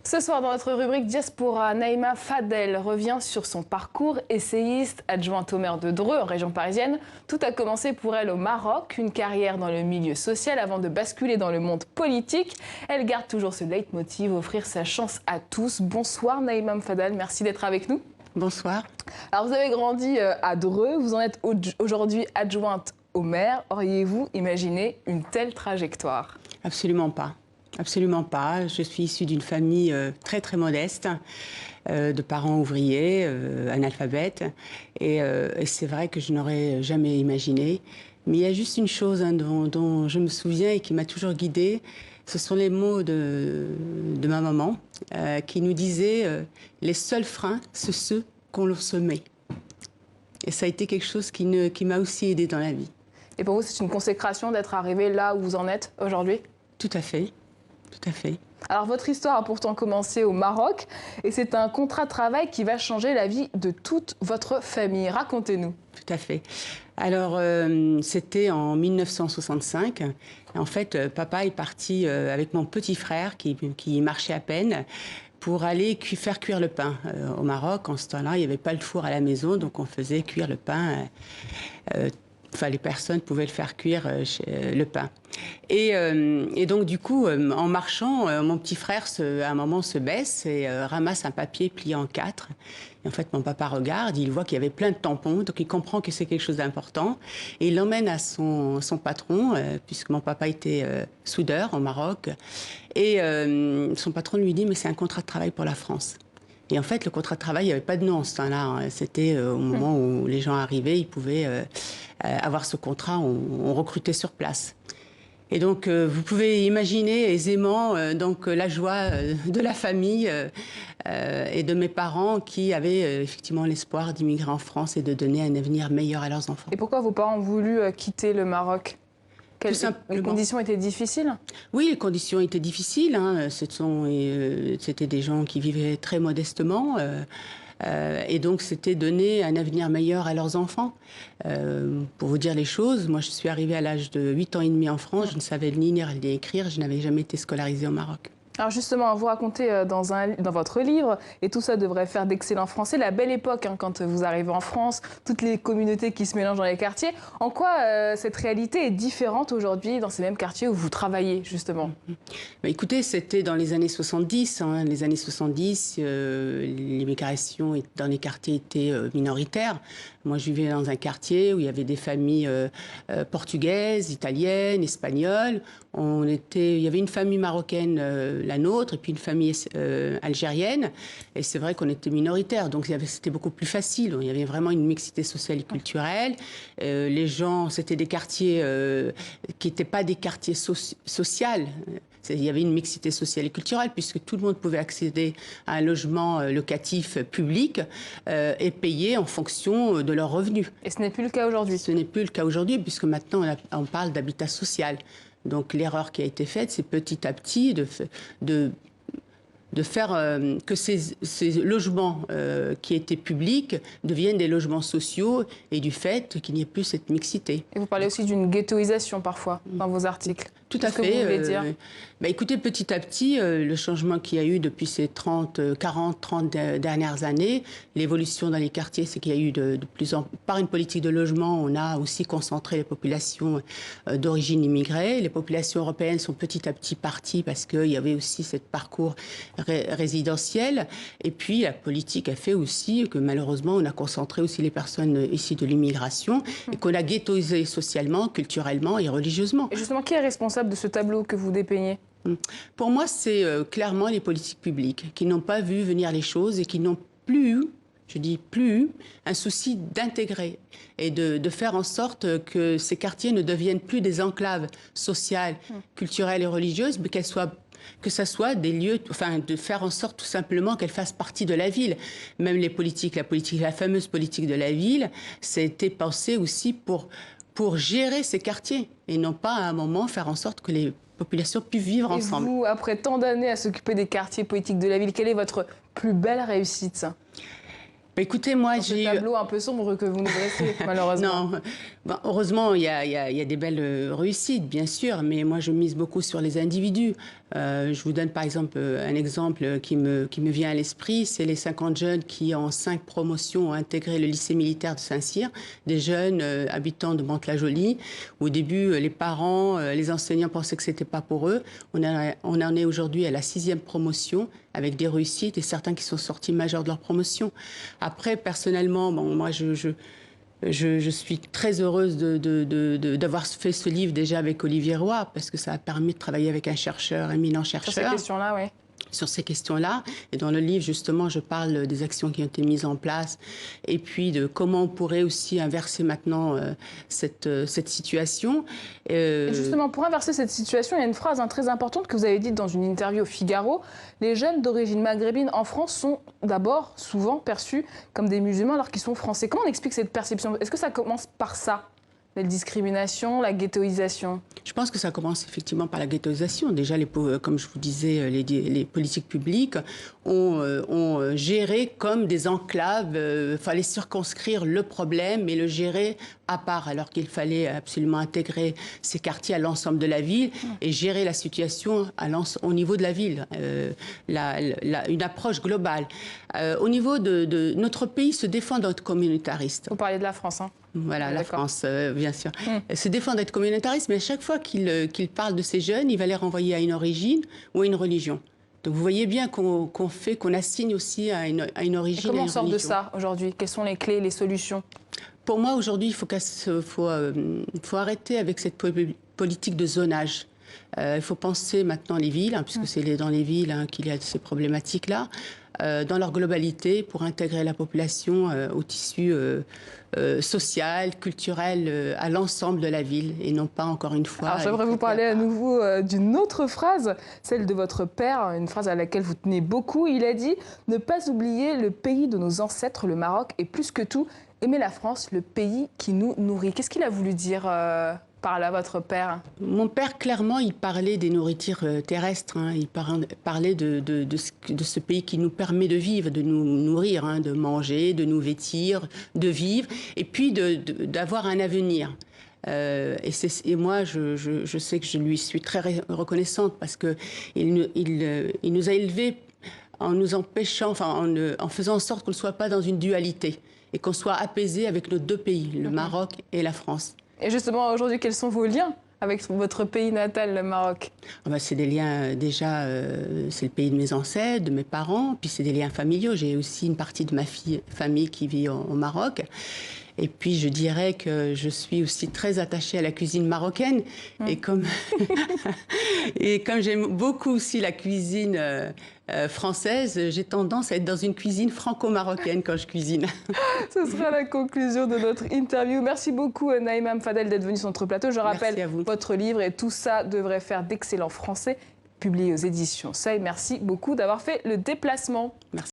Ce soir, dans notre rubrique Diaspora, Naïma Fadel revient sur son parcours. Essayiste, adjointe au maire de Dreux, en région parisienne. Tout a commencé pour elle au Maroc, une carrière dans le milieu social avant de basculer dans le monde politique. Elle garde toujours ce leitmotiv, offrir sa chance à tous. Bonsoir Naïma Fadel, merci d'être avec nous. Bonsoir. Alors vous avez grandi à Dreux, vous en êtes aujourd'hui adjointe au maire. Auriez-vous imaginé une telle trajectoire? Absolument pas. Absolument pas. Je suis issue d'une famille très très modeste, de parents ouvriers, analphabètes. Et c'est vrai que je n'aurais jamais imaginé. Mais il y a juste une chose dont je me souviens et qui m'a toujours guidée. Ce sont les mots de ma maman qui nous disait les seuls freins, c'est ceux qu'on leur se met. Et ça a été quelque chose qui m'a aussi aidée dans la vie. Et pour vous, c'est une consécration d'être arrivée là où vous en êtes aujourd'hui? Tout à fait. Tout à fait. Alors, votre histoire a pourtant commencé au Maroc et c'est un contrat de travail qui va changer la vie de toute votre famille. Racontez-nous. Tout à fait. Alors, c'était en 1965. En fait, papa est parti avec mon petit frère qui marchait à peine pour aller faire cuire le pain au Maroc. En ce temps-là, il n'y avait pas le four à la maison, donc on faisait cuire le pain. Enfin, les personnes pouvaient le faire cuire le pain. Et donc, du coup, en marchant, mon petit frère, à un moment, se baisse et ramasse un papier plié en 4. Et en fait, mon papa regarde, il voit qu'il y avait plein de tampons, donc il comprend que c'est quelque chose d'important. Et il l'emmène à son patron, puisque mon papa était soudeur au Maroc. Et son patron lui dit, mais c'est un contrat de travail pour la France. Et en fait, le contrat de travail, il n'y avait pas de nom en ce temps-là. C'était au moment où les gens arrivaient, ils pouvaient avoir ce contrat, on recrutait sur place. Et donc, vous pouvez imaginer aisément donc, la joie de la famille et de mes parents qui avaient effectivement l'espoir d'immigrer en France et de donner un avenir meilleur à leurs enfants. Et pourquoi vos parents ont voulu quitter le Maroc? Les conditions étaient difficiles? Oui, les conditions étaient difficiles. Hein. C'était des gens qui vivaient très modestement. Et donc, c'était donner un avenir meilleur à leurs enfants. Pour vous dire les choses, moi, je suis arrivée à l'âge de 8 ans et demi en France. Je ne savais ni lire ni écrire. Je n'avais jamais été scolarisée au Maroc. Alors justement, vous racontez dans votre livre, et tout ça devrait faire d'excellents Français, la belle époque, hein, quand vous arrivez en France, toutes les communautés qui se mélangent dans les quartiers. En quoi cette réalité est différente aujourd'hui dans ces mêmes quartiers où vous travaillez, justement? Bah, écoutez, c'était dans les années 70. Hein. Les années 70, l'immigration dans les quartiers était minoritaire. Moi, je vivais dans un quartier où il y avait des familles portugaises, italiennes, espagnoles. Il y avait une famille marocaine, la nôtre, et puis une famille algérienne. Et c'est vrai qu'on était minoritaire, donc c'était beaucoup plus facile. Il y avait vraiment une mixité sociale et culturelle. Les gens, c'était des quartiers qui n'étaient pas des quartiers sociaux. Il y avait une mixité sociale et culturelle puisque tout le monde pouvait accéder à un logement locatif public et payer en fonction de leurs revenus. Et ce n'est plus le cas aujourd'hui? Ce n'est plus le cas aujourd'hui puisque maintenant on parle d'habitat social. Donc l'erreur qui a été faite, c'est petit à petit de faire que ces logements qui étaient publics deviennent des logements sociaux et du fait qu'il n'y ait plus cette mixité. Et vous parlez aussi d'une ghettoisation parfois dans vos articles. Tout à fait. Qu'est-ce que vous voulez dire? Écoutez, petit à petit, le changement qu'il y a eu depuis ces 30 dernières années, l'évolution dans les quartiers, c'est qu'il y a eu par une politique de logement, on a aussi concentré les populations d'origine immigrée. Les populations européennes sont petit à petit parties parce qu'il y avait aussi ce parcours résidentiel. Et puis, la politique a fait aussi que malheureusement, on a concentré aussi les personnes issues de l'immigration et qu'on a ghettoisé socialement, culturellement et religieusement. Et justement, qui est responsable de ce tableau que vous dépeignez? Pour moi, c'est clairement les politiques publiques qui n'ont pas vu venir les choses et qui n'ont plus eu, je dis plus eu, un souci d'intégrer et de faire en sorte que ces quartiers ne deviennent plus des enclaves sociales, culturelles et religieuses, mais que ça soit des lieux, enfin, de faire en sorte tout simplement qu'elles fassent partie de la ville. Même la fameuse politique de la ville, ça a été pensé aussi pour gérer ces quartiers et non pas à un moment faire en sorte que les populations puissent vivre ensemble. Et vous, après tant d'années à s'occuper des quartiers politiques de la ville, quelle est votre plus belle réussite? Écoutez, moi, j'ai eu... tableau un peu sombre que vous nous dressez, malheureusement. Non, Ben, heureusement, il y a des belles réussites, bien sûr, mais moi, je mise beaucoup sur les individus. Je vous donne par exemple un exemple qui me vient à l'esprit, c'est les 50 jeunes qui, en 5 promotions, ont intégré le lycée militaire de Saint-Cyr, des jeunes habitants de Mantes-la-Jolie. Au début, les parents, les enseignants pensaient que ce n'était pas pour eux. On en est aujourd'hui à la 6e promotion, avec des réussites et certains qui sont sortis majeurs de leur promotion. Après, personnellement, bon, moi, je suis très heureuse d'avoir fait ce livre déjà avec Olivier Roy, parce que ça a permis de travailler avec un chercheur, éminent chercheur. Sur ces questions-là, oui. Sur ces questions-là. Et dans le livre, justement, je parle des actions qui ont été mises en place et puis de comment on pourrait aussi inverser maintenant cette situation. Et justement, pour inverser cette situation, il y a une phrase très importante que vous avez dite dans une interview au Figaro. Les jeunes d'origine maghrébine en France sont d'abord souvent perçus comme des musulmans alors qu'ils sont français. Comment on explique cette perception? Est-ce que ça commence par ça? La discrimination, la ghettoisation? Je pense que ça commence effectivement par la ghettoisation. Déjà, comme je vous disais, les politiques publiques ont géré comme des enclaves. Il fallait circonscrire le problème et le gérer à part, alors qu'il fallait absolument intégrer ces quartiers à l'ensemble de la ville et gérer la situation au niveau de la ville. Une approche globale. Au niveau de notre pays se défend d'être communautariste. Vous parlez de la France, hein? Voilà, la France, bien sûr. Se défend d'être communautariste, mais à chaque fois qu'il parle de ces jeunes, il va les renvoyer à une origine ou à une religion. Donc vous voyez bien qu'on assigne aussi à une origine. Et comment on sort de ça aujourd'hui? Quelles sont les clés, les solutions? Pour moi, aujourd'hui, il faut arrêter avec cette politique de zonage. Il faut penser maintenant les villes, puisque c'est dans les villes qu'il y a ces problématiques-là, dans leur globalité, pour intégrer la population au tissu social, culturel, à l'ensemble de la ville, et non pas, encore une fois... Alors j'aimerais vous parler à nouveau d'une autre phrase, celle de votre père, une phrase à laquelle vous tenez beaucoup. Il a dit « Ne pas oublier le pays de nos ancêtres, le Maroc, et plus que tout, aimer la France, le pays qui nous nourrit ». Qu'est-ce qu'il a voulu dire par là, votre père? Mon père, clairement, il parlait des nourritures terrestres. Il parlait de ce pays qui nous permet de vivre, de nous nourrir, de manger, de nous vêtir, de vivre, et puis d'avoir un avenir. Et moi, je sais que je lui suis très reconnaissante parce qu'il nous a élevés en nous empêchant, en faisant en sorte qu'on ne soit pas dans une dualité et qu'on soit apaisé avec nos 2 pays, le Maroc et la France. Et justement, aujourd'hui, quels sont vos liens avec votre pays natal, le Maroc? C'est des liens, déjà, c'est le pays de mes ancêtres, de mes parents, puis c'est des liens familiaux. J'ai aussi une partie de ma famille qui vit au Maroc. Et puis, je dirais que je suis aussi très attachée à la cuisine marocaine. Et comme j'aime beaucoup aussi la cuisine française, j'ai tendance à être dans une cuisine franco-marocaine quand je cuisine. Ce sera la conclusion de notre interview. Merci beaucoup, Naïma Mfadel, d'être venue sur notre plateau. Je rappelle votre livre et tout ça devrait faire d'excellents Français, publié aux éditions Seuil. Merci beaucoup d'avoir fait le déplacement. Merci.